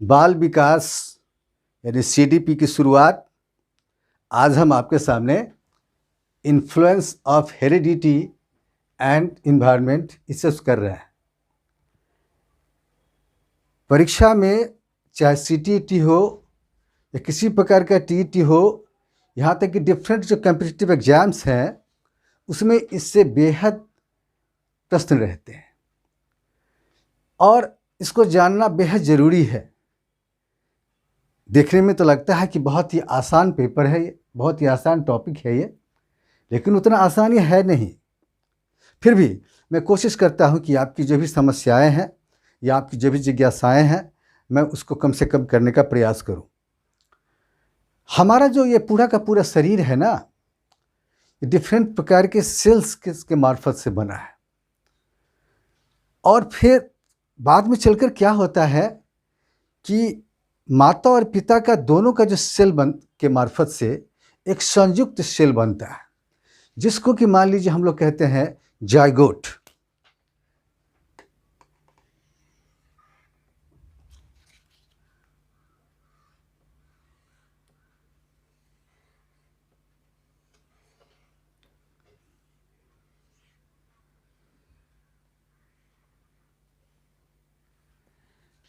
बाल विकास यानी सीडीपी की शुरुआत आज हम आपके सामने influence of heredity and environment इससे कर रहे हैं। परीक्षा में चाहे सीटीईटी हो या किसी प्रकार का टीईटी हो, यहाँ तक कि डिफरेंट जो कॉम्पिटिटिव एग्जाम्स हैं उसमें इससे बेहद प्रश्न रहते हैं और इसको जानना बेहद ज़रूरी है। देखने में तो लगता है कि बहुत ही आसान पेपर है ये, बहुत ही आसान टॉपिक है ये, लेकिन उतना आसान ये है नहीं। फिर भी मैं कोशिश करता हूँ कि आपकी जो भी समस्याएं हैं या आपकी जो भी जिज्ञासाएं हैं, मैं उसको कम से कम करने का प्रयास करूँ। हमारा जो ये पूरा का पूरा शरीर है ना, ये डिफरेंट प्रकार के सेल्स के मार्फत से बना है और फिर बाद में चलकर क्या होता है कि माता और पिता का दोनों का जो सेल के मार्फत से एक संयुक्त सेल बनता है, जिसको कि मान लीजिए हम लोग कहते हैं जायगोट।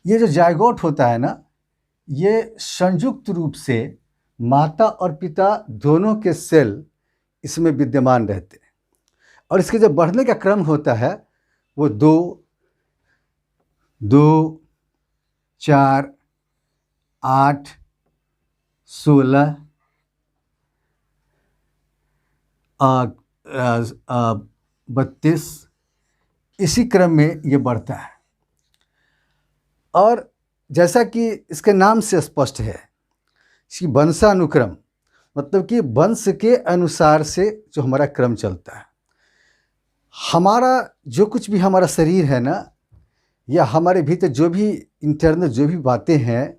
ये जो जायगोट होता है ना, ये संयुक्त रूप से माता और पिता दोनों के सेल इसमें विद्यमान रहते हैं और इसके जो बढ़ने का क्रम होता है वो 2, 2, 4, 8, 16, 32 इसी क्रम में ये बढ़ता है। और जैसा कि इसके नाम से स्पष्ट है कि वंशानुक्रम, मतलब कि वंश के अनुसार से जो हमारा क्रम चलता है। हमारा जो कुछ भी हमारा शरीर है ना, या हमारे भीतर जो भी इंटरनल जो भी बातें हैं,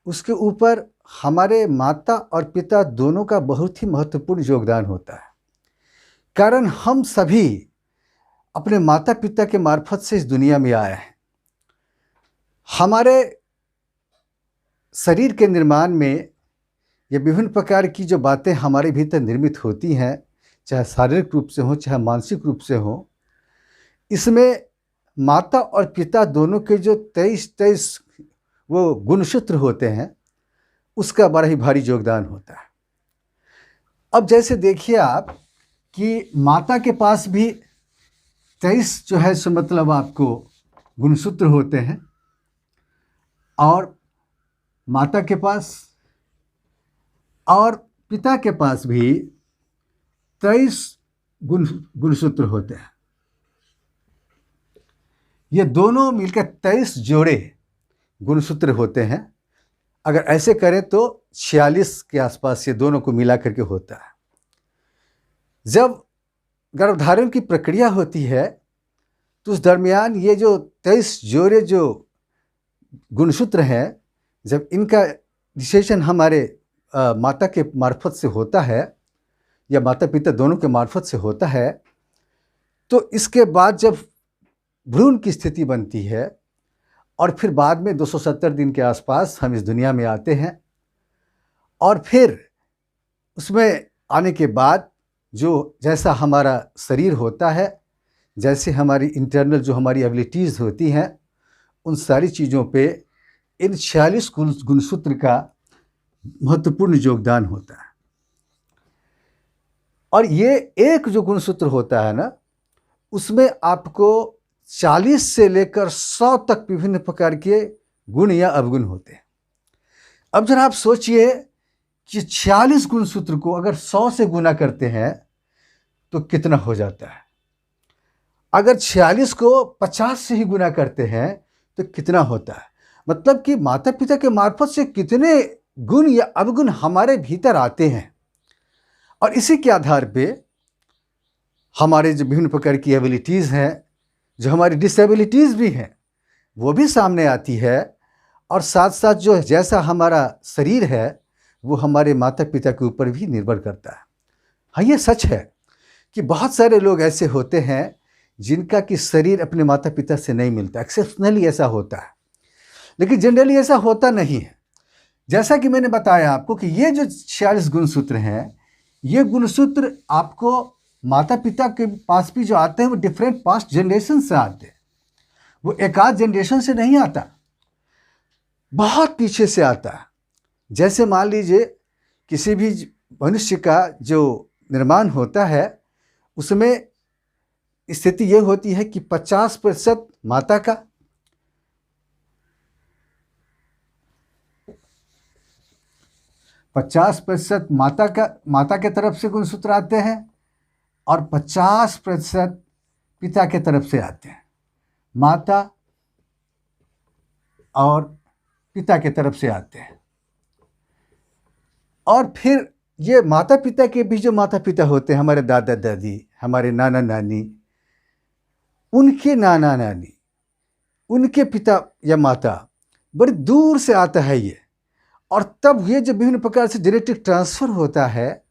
उसके ऊपर हमारे माता और पिता दोनों का बहुत ही महत्वपूर्ण योगदान होता है। कारण हम सभी अपने माता पिता के मार्फत से इस दुनिया में आए हैं। हमारे शरीर के निर्माण में ये विभिन्न प्रकार की जो बातें हमारे भीतर निर्मित होती हैं, चाहे शारीरिक रूप से हो चाहे मानसिक रूप से हो, इसमें माता और पिता दोनों के जो 23 वो गुणसूत्र होते हैं, उसका बड़ा ही भारी योगदान होता है। अब जैसे देखिए आप कि माता के पास भी 23 जो है सो मतलब आपको गुणसूत्र होते हैं और माता के पास और पिता के पास भी 23 गुणसूत्र होते हैं। ये दोनों मिलकर 23 जोड़े गुणसूत्र होते हैं। अगर ऐसे करें तो 46 के आसपास ये दोनों को मिला करके होता है। जब गर्भधारण की प्रक्रिया होती है तो उस दरमियान ये जो 23 जोड़े जो गुणसूत्र हैं, जब इनका निषेचन हमारे माता के मार्फत से होता है या माता पिता दोनों के मार्फत से होता है, तो इसके बाद जब भ्रूण की स्थिति बनती है और फिर बाद में 270 दिन के आसपास हम इस दुनिया में आते हैं और फिर उसमें आने के बाद जो जैसा हमारा शरीर होता है, जैसे हमारी इंटरनल जो हमारी एबिलिटीज़ होती हैं, उन सारी चीज़ों पे इन 46 गुणसूत्र का महत्वपूर्ण योगदान होता है। और ये एक जो गुणसूत्र होता है ना, उसमें आपको 40 से लेकर 100 तक विभिन्न प्रकार के गुण या अवगुण होते हैं। अब जरा आप सोचिए कि 46 गुणसूत्र को अगर 100 से गुना करते हैं तो कितना हो जाता है। अगर 46 को 50 से ही गुना करते हैं तो कितना होता है। मतलब कि माता पिता के मार्फत से कितने गुण या अवगुण हमारे भीतर आते हैं और इसी के आधार पे हमारे जो विभिन्न प्रकार की एबिलिटीज़ हैं, जो हमारी डिसेबिलिटीज़ भी हैं, वो भी सामने आती है। और साथ साथ जो जैसा हमारा शरीर है वो हमारे माता पिता के ऊपर भी निर्भर करता है। हाँ, ये सच है कि बहुत सारे लोग ऐसे होते हैं जिनका कि शरीर अपने माता पिता से नहीं मिलता, एक्सेप्शनली ऐसा होता है। लेकिन जनरली ऐसा होता नहीं है। जैसा कि मैंने बताया आपको कि ये जो 46 गुणसूत्र हैं, ये गुणसूत्र आपको माता पिता के पास भी जो आते हैं वो डिफरेंट पास्ट जनरेशन से आते हैं। वो एक आध जनरेशन से नहीं आता, बहुत पीछे से आता है। जैसे मान लीजिए किसी भी मनुष्य का जो निर्माण होता है उसमें स्थिति ये होती है कि 50% माता का, 50% माता के तरफ से गुणसूत्र आते हैं और 50% पिता के तरफ से आते हैं। माता और पिता के तरफ से आते हैं। और फिर ये माता पिता के भी जो माता पिता होते हैं, हमारे दादा दादी, हमारे नाना नानी, उनके नाना नानी, उनके पिता या माता, बड़ी दूर से आता है ये। और तब ये जो विभिन्न प्रकार से जेनेटिक ट्रांसफ़र होता है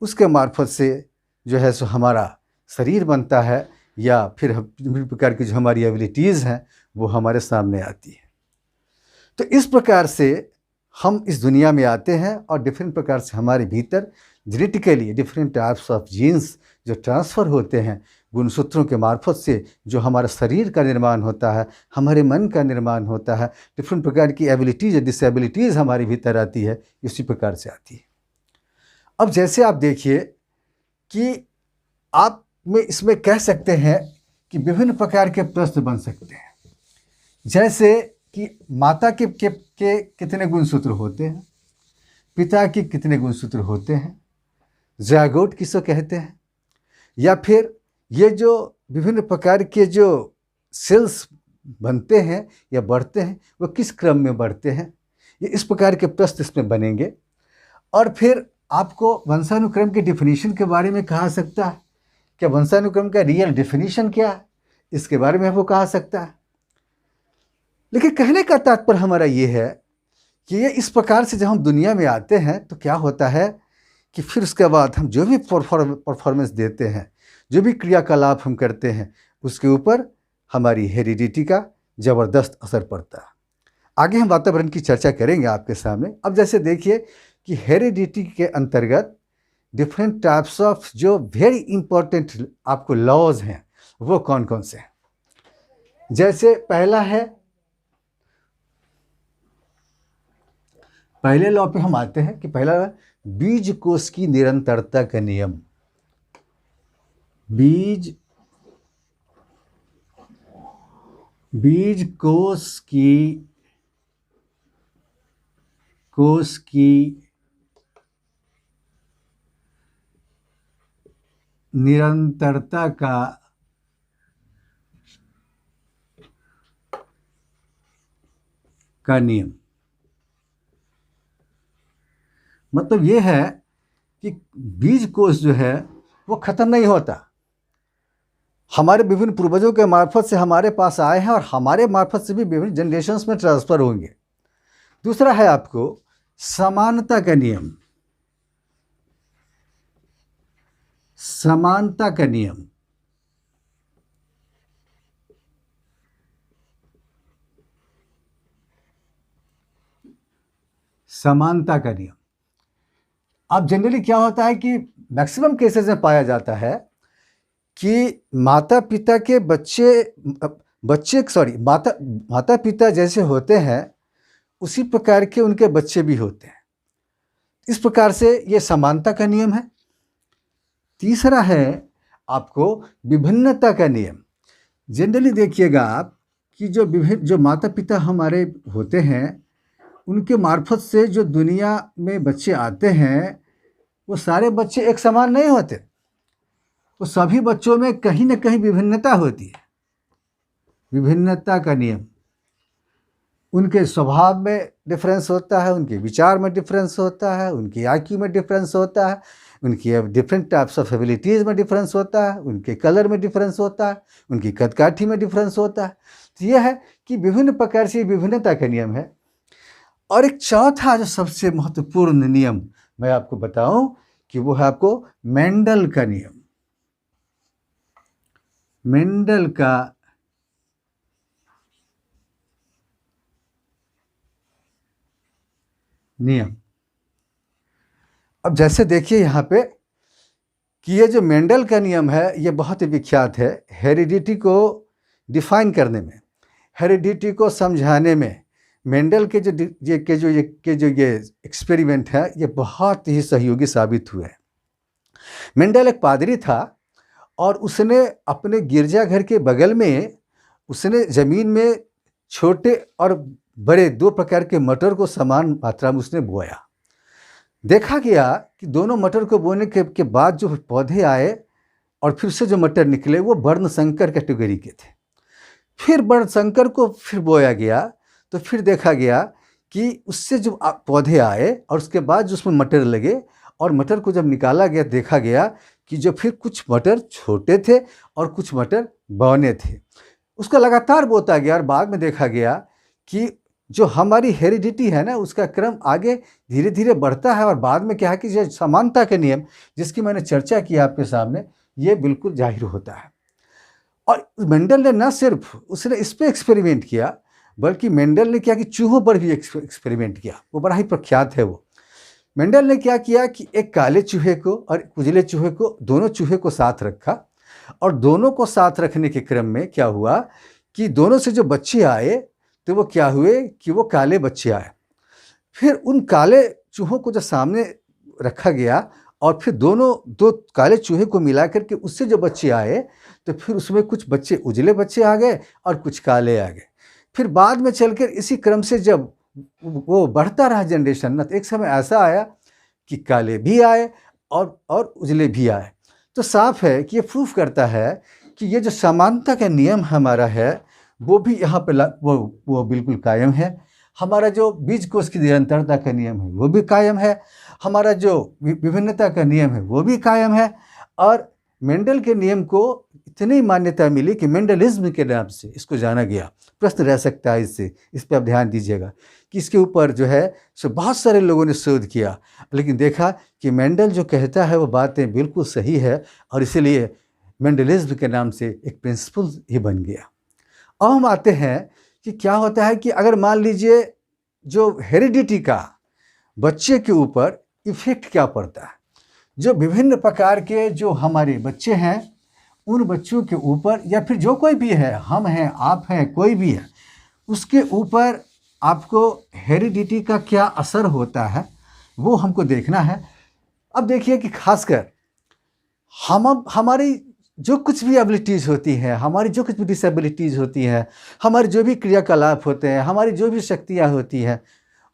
उसके मार्फत से जो है सो हमारा शरीर बनता है, या फिर विभिन्न प्रकार की जो हमारी एबिलिटीज़ हैं वो हमारे सामने आती है। तो इस प्रकार से हम इस दुनिया में आते हैं और डिफरेंट प्रकार से हमारे भीतर genetically different types of genes जो ट्रांसफ़र होते हैं गुणसूत्रों के मार्फत से, जो हमारा शरीर का निर्माण होता है, हमारे मन का निर्माण होता है, डिफरेंट प्रकार की एबिलिटीज़ डिसेबिलिटीज़ हमारे भीतर आती है, इसी प्रकार से आती है। अब जैसे आप देखिए कि आप में इसमें कह सकते हैं कि विभिन्न प्रकार के प्रश्न बन सकते हैं। जैसे कि माता के कितने गुणसूत्र होते हैं, पिता के कितने गुणसूत्र होते हैं, ज़ायगोट किसको कहते हैं, या फिर ये जो विभिन्न प्रकार के जो सेल्स बनते हैं या बढ़ते हैं वो किस क्रम में बढ़ते हैं, ये इस प्रकार के प्रश्न इसमें बनेंगे। और फिर आपको वंशानुक्रम के डिफिनीशन के बारे में कहा सकता है, क्या वंशानुक्रम का रियल डिफिनीशन क्या है, इसके बारे में आपको कहा सकता है। लेकिन कहने का तात्पर्य हमारा ये है कि ये इस प्रकार से जब हम दुनिया में आते हैं तो क्या होता है कि फिर उसके बाद हम जो भी परफॉर्मेंस देते हैं, जो भी क्रियाकलाप हम करते हैं, उसके ऊपर हमारी हेरिडिटी का ज़बरदस्त असर पड़ता है। आगे हम वातावरण की चर्चा करेंगे आपके सामने। अब जैसे देखिए कि हेरिडिटी के अंतर्गत डिफरेंट टाइप्स ऑफ जो वेरी इंपॉर्टेंट आपको लॉज हैं वो कौन कौन से हैं। जैसे पहले लॉ पे हम आते हैं कि पहला बीज कोष की निरंतरता का नियम। बीज कोष की निरंतरता का नियम मतलब ये है कि बीज कोष जो है वो खत्म नहीं होता। हमारे विभिन्न पूर्वजों के मार्फत से हमारे पास आए हैं और हमारे मार्फत से भी विभिन्न जनरेशन्स में ट्रांसफ़र होंगे। दूसरा है आपको समानता का नियम। समानता का नियम अब जनरली क्या होता है कि मैक्सिमम केसेस में पाया जाता है कि माता पिता जैसे होते हैं उसी प्रकार के उनके बच्चे भी होते हैं। इस प्रकार से ये समानता का नियम है। तीसरा है आपको विभिन्नता का नियम। जनरली देखिएगा आप कि जो माता पिता हमारे होते हैं उनके मार्फत से जो दुनिया में बच्चे आते हैं वो सारे बच्चे एक समान नहीं होते। वो सभी बच्चों में कहीं ना कहीं विभिन्नता होती है। विभिन्नता का नियम, उनके स्वभाव में डिफरेंस होता है, उनके विचार में डिफरेंस होता है, उनकी आईक्यू में डिफरेंस होता है, उनकी डिफरेंट टाइप्स ऑफ एबिलिटीज़ में डिफरेंस होता है, उनके कलर में डिफरेंस होता है, उनकी कदकाठी में डिफरेंस होता है। तो यह है कि विभिन्न प्रकार से विभिन्नता का नियम है। और एक चौथा जो सबसे महत्वपूर्ण नियम मैं आपको बताऊं कि वो है आपको मेंडल का नियम। मेंडल का नियम। अब जैसे देखिए यहाँ पे कि ये जो मेंडल का नियम है ये बहुत ही विख्यात है हेरिडिटी को डिफाइन करने में, हेरिडिटी को समझाने में। मेंडल के जो ये एक्सपेरिमेंट है ये बहुत ही सहयोगी साबित हुए। मेंडल एक पादरी था और उसने अपने गिरजाघर के बगल में उसने ज़मीन में छोटे और बड़े दो प्रकार के मटर को समान मात्रा में उसने बोया। देखा गया कि दोनों मटर को बोने के बाद जो पौधे आए और फिर से जो मटर निकले वो वर्णशंकर कैटेगरी के थे। फिर वर्णशंकर को फिर बोया गया तो फिर देखा गया कि उससे जो पौधे आए और उसके बाद जो उसमें मटर लगे और मटर को जब निकाला गया देखा गया कि जो फिर कुछ मटर छोटे थे और कुछ मटर बौने थे। उसका लगातार बोता गया और बाद में देखा गया कि जो हमारी हेरिडिटी है ना उसका क्रम आगे धीरे धीरे बढ़ता है और बाद में क्या है कि जो समानता के नियम जिसकी मैंने चर्चा की आपके सामने ये बिल्कुल जाहिर होता है। और मेंडल ने न सिर्फ उसने इस पर एक्सपेरिमेंट किया बल्कि मेंडल ने क्या कि चूहों पर भी एक्सपेरिमेंट किया, वो बड़ा ही प्रख्यात है। वो मेंडल ने क्या किया कि एक काले चूहे को और उजले चूहे को दोनों चूहे को साथ रखा और दोनों को साथ रखने के क्रम में क्या हुआ कि दोनों से जो बच्चे आए तो वो क्या हुए कि वो काले बच्चे आए। फिर उन काले चूहों को जब सामने रखा गया और फिर दो काले चूहे को मिला करके उससे जो बच्चे आए तो फिर उसमें कुछ बच्चे उजले बच्चे आ गए और कुछ काले आ गए। फिर बाद में चलकर इसी क्रम से जब वो बढ़ता रहा जनरेशन ना तो एक समय ऐसा आया कि काले भी आए और उजले भी आए। तो साफ है कि ये प्रूफ करता है कि ये जो समानता का नियम हमारा है वो भी यहाँ पे वो बिल्कुल कायम है। हमारा जो बीज कोष की निरंतरता का नियम है वो भी कायम है। हमारा जो विभिन्नता का नियम है वो भी कायम है। और मेंडल के नियम को इतनी मान्यता मिली कि मेंडलिज्म के नाम से इसको जाना गया। प्रश्न रह सकता है इससे, इस पर आप ध्यान दीजिएगा कि इसके ऊपर जो है सो बहुत सारे लोगों ने शोध किया लेकिन देखा कि मेंडल जो कहता है वो बातें बिल्कुल सही है और इसीलिए मेंडलिज्म के नाम से एक प्रिंसिपल ही बन गया। अब हम आते हैं कि क्या होता है कि अगर मान लीजिए जो हेरिडिटी का बच्चे के ऊपर इफेक्ट क्या पड़ता है, जो विभिन्न प्रकार के जो हमारे बच्चे हैं उन बच्चों के ऊपर या फिर जो कोई भी है, हम हैं आप हैं कोई भी है, उसके ऊपर आपको हेरिडिटी का क्या असर होता है वो हमको देखना है। अब देखिए कि खासकर हमारी जो कुछ भी एबिलिटीज़ होती हैं, हमारी जो कुछ भी डिसेबिलिटीज़ होती हैं, हमारे जो भी क्रियाकलाप होते हैं, हमारी जो भी शक्तियाँ होती हैं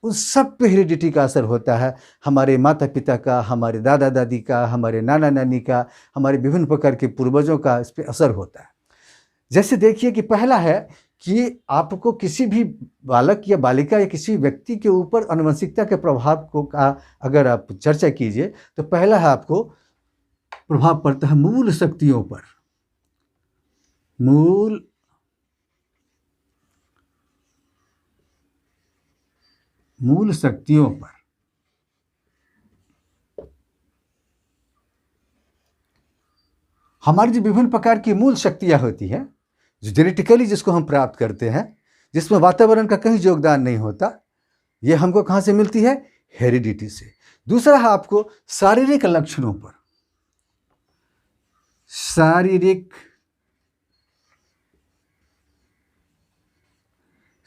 उन सब पे हेरिडिटी का असर होता है। हमारे माता पिता का, हमारे दादा दादी का, हमारे नाना नानी का, हमारे विभिन्न प्रकार के पूर्वजों का इस पर असर होता है। जैसे देखिए कि पहला है कि आपको किसी भी बालक या बालिका या किसी व्यक्ति के ऊपर आनुवंशिकता के प्रभाव को का अगर आप चर्चा कीजिए तो पहला है आपको प्रभाव पड़ता है मूल शक्तियों पर। मूल शक्तियों पर। हमारी जो विभिन्न प्रकार की मूल शक्तियां होती हैं जो जेनेटिकली जिसको हम प्राप्त करते हैं, जिसमें वातावरण का कहीं योगदान नहीं होता, ये हमको कहाँ से मिलती है? हेरिडिटी से। दूसरा है आपको शारीरिक लक्षणों पर।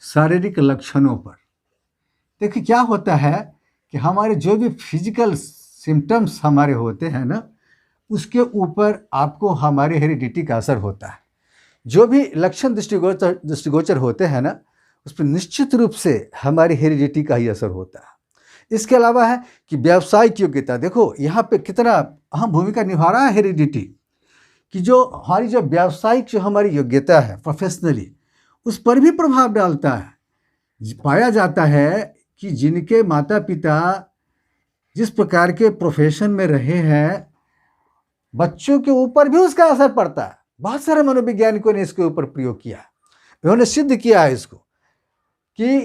शारीरिक लक्षणों पर देखिए क्या होता है कि हमारे जो भी फिजिकल सिम्टम्स हमारे होते हैं ना उसके ऊपर आपको हमारे हेरिडिटी का असर होता है। जो भी लक्षण दृष्टिगोचर होते हैं ना उस पर निश्चित रूप से हमारी हेरिडिटी का ही असर होता है। इसके अलावा है कि व्यावसायिक योग्यता। देखो यहाँ पे कितना अहम भूमिका निभा रहा है हेरिडिटी कि जो हमारी जो व्यावसायिक जो हमारी योग्यता है प्रोफेशनली उस पर भी प्रभाव डालता है। पाया जाता है कि जिनके माता पिता जिस प्रकार के प्रोफेशन में रहे हैं बच्चों के ऊपर भी उसका असर पड़ता है। बहुत सारे मनोवैज्ञानिकों ने इसके ऊपर प्रयोग किया, उन्होंने सिद्ध किया है इसको कि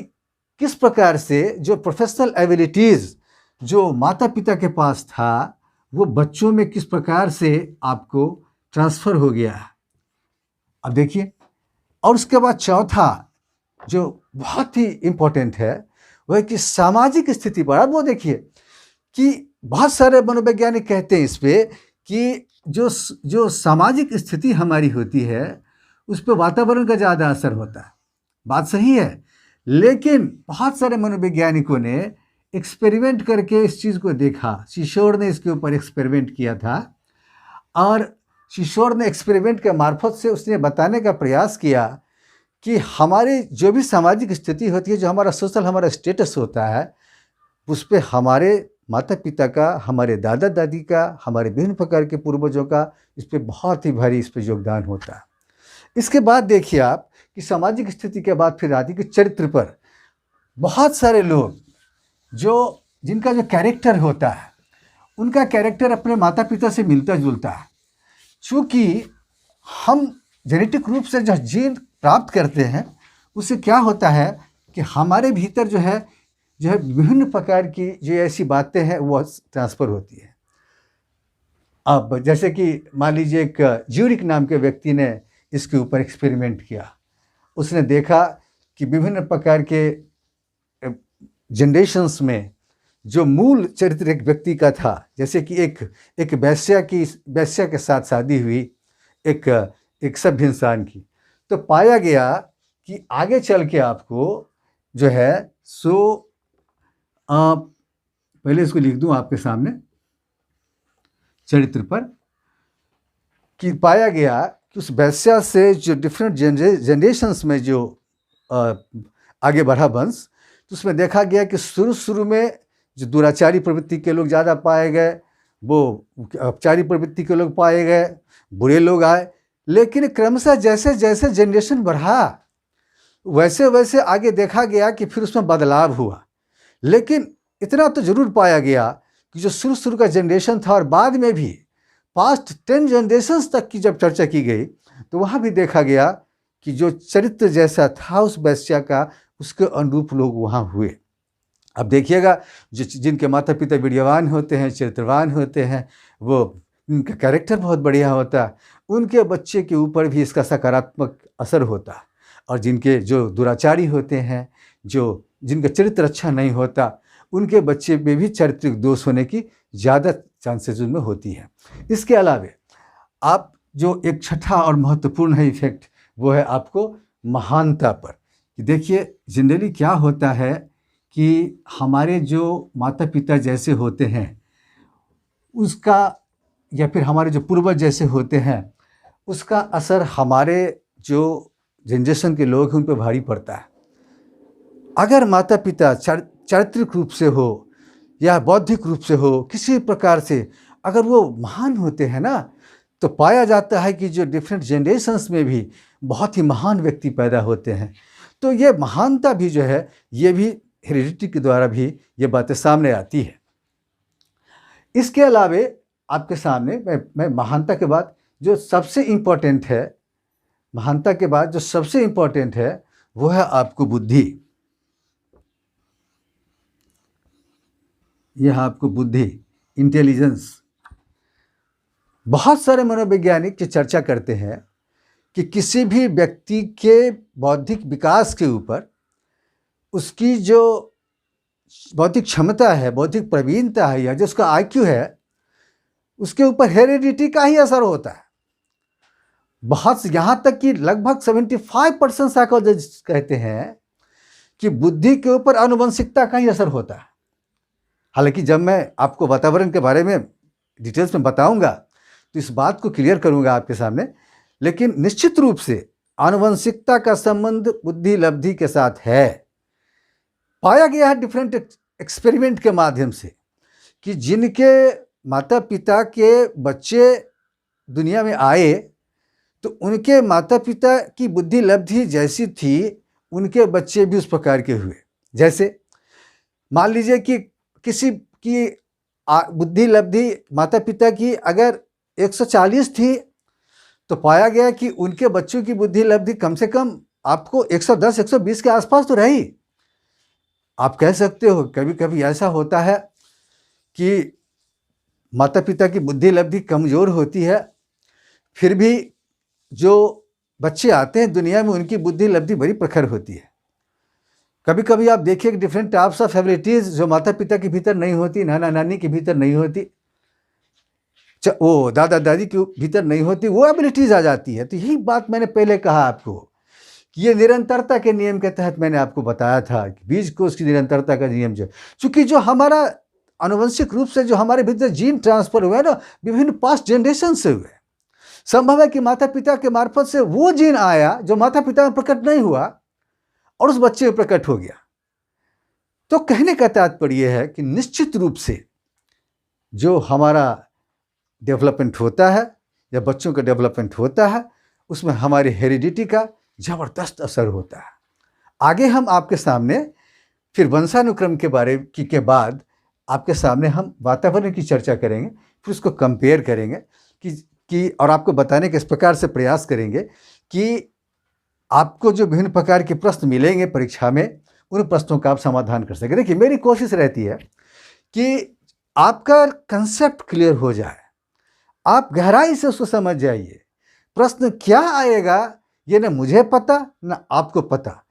किस प्रकार से जो प्रोफेशनल एबिलिटीज़ जो माता पिता के पास था वो बच्चों में किस प्रकार से आपको ट्रांसफ़र हो गया है। अब देखिए, और उसके बाद चौथा जो बहुत ही इम्पोर्टेंट है वह है कि सामाजिक स्थिति पर। अब वो देखिए कि बहुत सारे मनोवैज्ञानिक कहते हैं इस पे कि जो सामाजिक स्थिति हमारी होती है उस पर वातावरण का ज़्यादा असर होता है। बात सही है, लेकिन बहुत सारे मनोवैज्ञानिकों ने एक्सपेरिमेंट करके इस चीज़ को देखा। शिशोर ने इसके ऊपर एक्सपेरिमेंट किया था और शिशोर ने एक्सपेरिमेंट के मार्फत से उसने बताने का प्रयास किया कि हमारे जो भी सामाजिक स्थिति होती है, जो हमारा सोशल हमारा स्टेटस होता है, उस पर हमारे माता पिता का, हमारे दादा दादी का, हमारे विभिन्न प्रकार के पूर्वजों का इस पर बहुत ही भारी इस पर योगदान होता है। इसके बाद देखिए आप कि सामाजिक स्थिति के बाद फिर आती है कि चरित्र पर। बहुत सारे लोग जिनका जो कैरेक्टर होता है, उनका कैरेक्टर अपने माता पिता से मिलता जुलता है। चूँकि हम जेनेटिक रूप से जो जीन प्राप्त करते हैं, उससे क्या होता है कि हमारे भीतर जो है विभिन्न प्रकार की जो ऐसी बातें हैं वो ट्रांसफ़र होती है। अब जैसे कि मान लीजिए एक ज्यूरिक नाम के व्यक्ति ने इसके ऊपर एक्सपेरिमेंट किया। उसने देखा कि विभिन्न प्रकार के जनरेशन्स में जो मूल चरित्र एक व्यक्ति का था, जैसे कि एक वैश्या के साथ शादी हुई एक सभ्य इंसान की, तो पाया गया कि आगे चल के आपको जो है पहले इसको लिख दूं आपके सामने चरित्र पर, कि पाया गया कि उस वैश्या से जो डिफरेंट जनरेशन्स में जो आगे बढ़ा वंश, तो उसमें देखा गया कि शुरू में जो दुराचारी प्रवृत्ति के लोग ज़्यादा पाए गए, वो अपचारी प्रवृत्ति के लोग पाए गए, बुरे लोग आए। लेकिन क्रमशः जैसे जैसे जनरेशन बढ़ा वैसे वैसे आगे देखा गया कि फिर उसमें बदलाव हुआ। लेकिन इतना तो ज़रूर पाया गया कि जो शुरू का जनरेशन था और बाद में भी पास्ट 10 जनरेशन्स तक की जब चर्चा की गई, तो वहाँ भी देखा गया कि जो चरित्र जैसा था उस वैश्या का, उसके अनुरूप लोग वहाँ हुए। अब देखिएगा जिनके माता पिता विद्यावान होते हैं, चरित्रवान होते हैं, वो उनका कैरेक्टर बहुत बढ़िया होता है, उनके बच्चे के ऊपर भी इसका सकारात्मक असर होता है। और जिनके जो दुराचारी होते हैं, जिनका चरित्र अच्छा नहीं होता, उनके बच्चे में भी चारित्रिक दोष होने की ज़्यादा चांसेस उनमें होती है। इसके अलावे आप जो एक छठा और महत्वपूर्ण है इफेक्ट, वो है आपको महानता पर। देखिए जनरली क्या होता है कि हमारे जो माता पिता जैसे होते हैं उसका, या फिर हमारे जो पूर्वज जैसे होते हैं, उसका असर हमारे जो जनरेशन के लोग हैं उन पर भारी पड़ता है। अगर माता पिता चारित्रिक रूप से हो या बौद्धिक रूप से हो, किसी प्रकार से अगर वो महान होते हैं ना, तो पाया जाता है कि जो डिफरेंट जनरेशन्स में भी बहुत ही महान व्यक्ति पैदा होते हैं। तो ये महानता भी जो है, ये भी हेरिडिटी के द्वारा भी ये बातें सामने आती है। इसके अलावे आपके सामने मैं महानता के बाद जो सबसे इम्पोर्टेंट है, महानता के बाद जो सबसे इम्पोर्टेंट है वो है आपको बुद्धि। यह आपको बुद्धि, इंटेलिजेंस। बहुत सारे मनोवैज्ञानिक जो चर्चा करते हैं कि किसी भी व्यक्ति के बौद्धिक विकास के ऊपर उसकी जो बौद्धिक क्षमता है, बौद्धिक प्रवीणता है, या जो उसका आईक्यू है, उसके ऊपर हेरिडिटी का ही असर होता है। बहुत यहाँ तक कि लगभग 75% साइकोलॉजिस्ट कहते हैं कि बुद्धि के ऊपर आनुवंशिकता का ही असर होता है। हालांकि जब मैं आपको वातावरण के बारे में डिटेल्स में बताऊंगा तो इस बात को क्लियर करूंगा आपके सामने, लेकिन निश्चित रूप से आनुवंशिकता का संबंध बुद्धि लब्धि के साथ है। पाया गया है डिफरेंट एक्सपेरिमेंट के माध्यम से कि जिनके माता पिता के बच्चे दुनिया में आए, तो उनके माता पिता की बुद्धि लब्धि जैसी थी, उनके बच्चे भी उस प्रकार के हुए। जैसे मान लीजिए कि किसी की बुद्धि लब्धि माता पिता की अगर 140 थी, तो पाया गया कि उनके बच्चों की बुद्धि लब्धि कम से कम आपको 110-120 के आसपास तो रही। आप कह सकते हो कभी कभी ऐसा होता है कि माता पिता की बुद्धि लब्धि कमज़ोर होती है, फिर भी जो बच्चे आते हैं दुनिया में उनकी बुद्धि लब्धि बड़ी प्रखर होती है। कभी कभी आप देखिए कि डिफरेंट टाइप्स ऑफ एबिलिटीज़ जो माता पिता के भीतर नहीं होती, नाना नानी के भीतर नहीं होती, वो दादा दादी के भीतर नहीं होती, वो एबिलिटीज़ आ जाती है। तो यही बात मैंने पहले कहा आपको कि ये निरंतरता के नियम के तहत मैंने आपको बताया था कि बीज कोष की निरंतरता का नियम जो, चूंकि जो हमारा आनुवंशिक रूप से जो हमारे भीतर जीन ट्रांसफर हुआ है ना, विभिन्न पास्ट जनरेशन से हुए। संभव है कि माता पिता के मार्फत से वो जीन आया जो माता पिता में प्रकट नहीं हुआ और उस बच्चे में प्रकट हो गया। तो कहने का तात्पर्य है कि निश्चित रूप से जो हमारा डेवलपमेंट होता है या बच्चों का डेवलपमेंट होता है, उसमें हमारी हेरिडिटी का ज़बरदस्त असर होता है। आगे हम आपके सामने फिर वंशानुक्रम के बारे के बाद आपके सामने हम वातावरण की चर्चा करेंगे, फिर उसको कंपेयर करेंगे कि और आपको बताने के इस प्रकार से प्रयास करेंगे कि आपको जो विभिन्न प्रकार के प्रश्न मिलेंगे परीक्षा में, उन प्रश्नों का आप समाधान कर सकें। देखिए, मेरी कोशिश रहती है कि आपका कंसेप्ट क्लियर हो जाए, आप गहराई से उसको समझ जाइए। प्रश्न क्या आएगा ये ना मुझे पता ना आपको पता,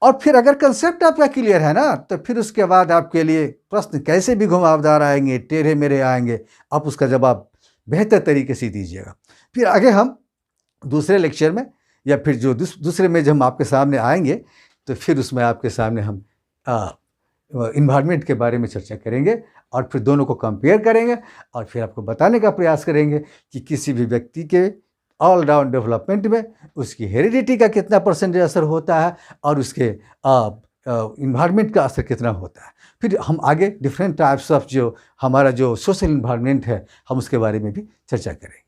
और फिर अगर कंसेप्ट आपका क्लियर है ना, तो फिर उसके बाद आपके लिए प्रश्न कैसे भी घुमावदार आएंगे, टेढ़े मेढ़े आएंगे, आप उसका जवाब बेहतर तरीके से दीजिएगा। फिर आगे हम दूसरे लेक्चर में या फिर जो दूसरे में जब हम आपके सामने आएंगे, तो फिर उसमें आपके सामने हम इन्वायरमेंट के बारे में चर्चा करेंगे और फिर दोनों को कंपेयर करेंगे और फिर आपको बताने का प्रयास करेंगे कि किसी भी व्यक्ति के ऑल राउंड डेवलपमेंट में उसकी हेरिडिटी का कितना परसेंटेज असर होता है और उसके इन्वायरमेंट का असर कितना होता है। फिर हम आगे डिफरेंट टाइप्स ऑफ जो हमारा जो सोशल इन्वायरमेंट है, हम उसके बारे में भी चर्चा करेंगे।